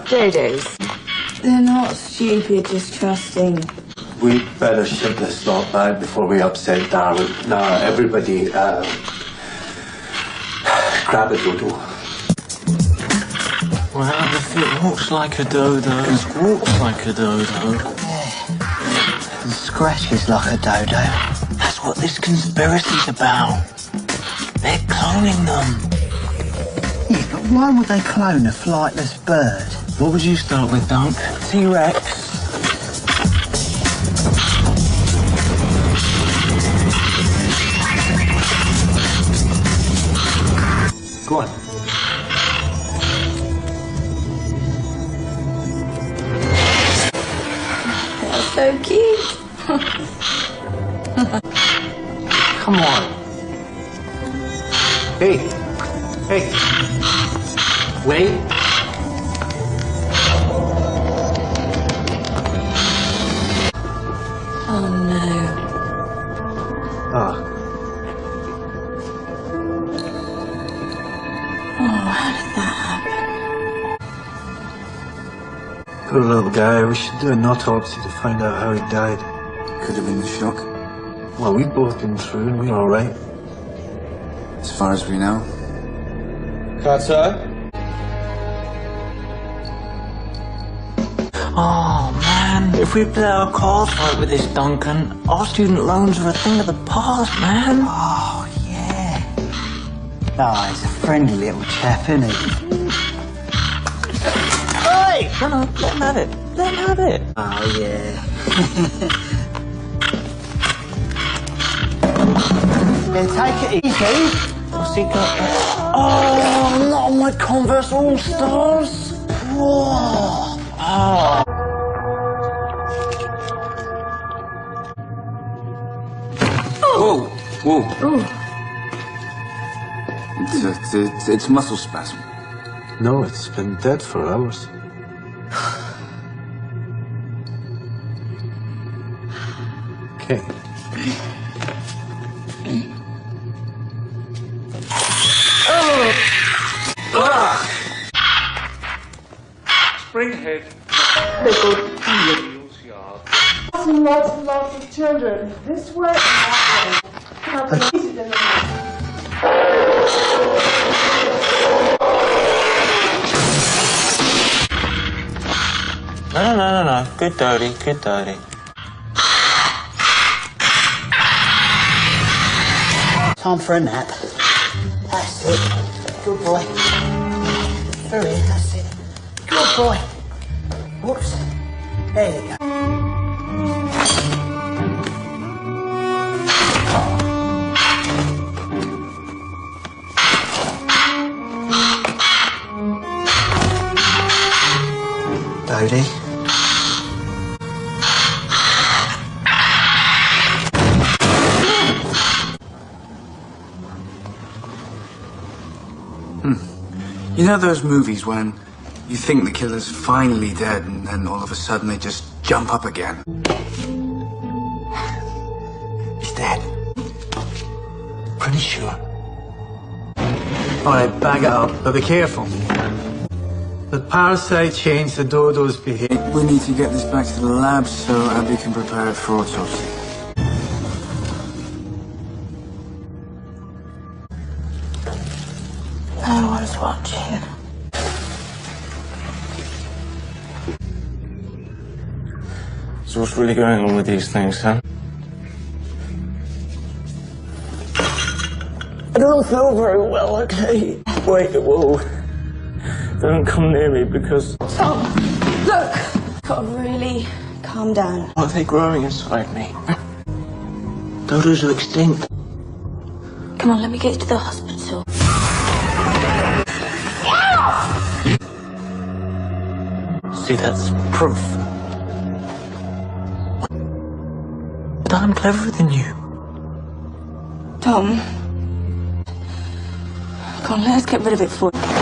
Dodos. They're not stupid, just trusting. We'd better ship this lot back before we upset Darwin. Now, everybody, grab a Dodo. Well, if it walks like a dodo, it squawks like a dodo. Yeah. And scratches like a dodo. That's what this conspiracy's about. They're cloning them. Yeah, but why would they clone a flightless bird? What would you start with, Dunk? T-Rex? Go on. That's so cute. Come on. Hey. Hey. Wait. Oh no. Ah. Oh, how did that happen? Poor little guy. We should do an autopsy to find out how he died. Could have been the shock. Well, we've both been through and we're all right. As far as we know. Carter? Oh, man. If we play our cards right with this, Duncan, our student loans are a thing of the past, man. Oh, yeah. Oh, he's a friendly little chap, isn't he? Hey! No, let him have it. Let him have it. Oh, yeah. Yeah, take it easy. What's he got? Oh, not on my Converse All-Stars. Whoa. Oh. Whoa, whoa. Ooh. It's muscle spasm. No, it's been dead for hours. Okay. Springhead. Lots and lots of children. This way and that way. Have a seat in the No. Good dirty, good dirty. Time for a nap. That's it. Good boy. Through here, that's it. Good boy. Whoops. There you go. Dodie. You know those movies when you think the killer's finally dead and then all of a sudden they just jump up again? He's dead. Pretty sure. Alright, bag it up, but be careful. The parasite changed the Dodo's behavior. We need to get this back to the lab so Abby can prepare it for autopsy. No one's watching. So what's really going on with these things, huh? I don't feel very well, okay? Wait, whoa. Don't come near me because... Tom, look! Gotta really calm down. What are they growing inside me? Dodos are extinct. Come on, let me get you to the hospital. See, that's proof that I'm cleverer than you. Tom, come on, let's get rid of it for you.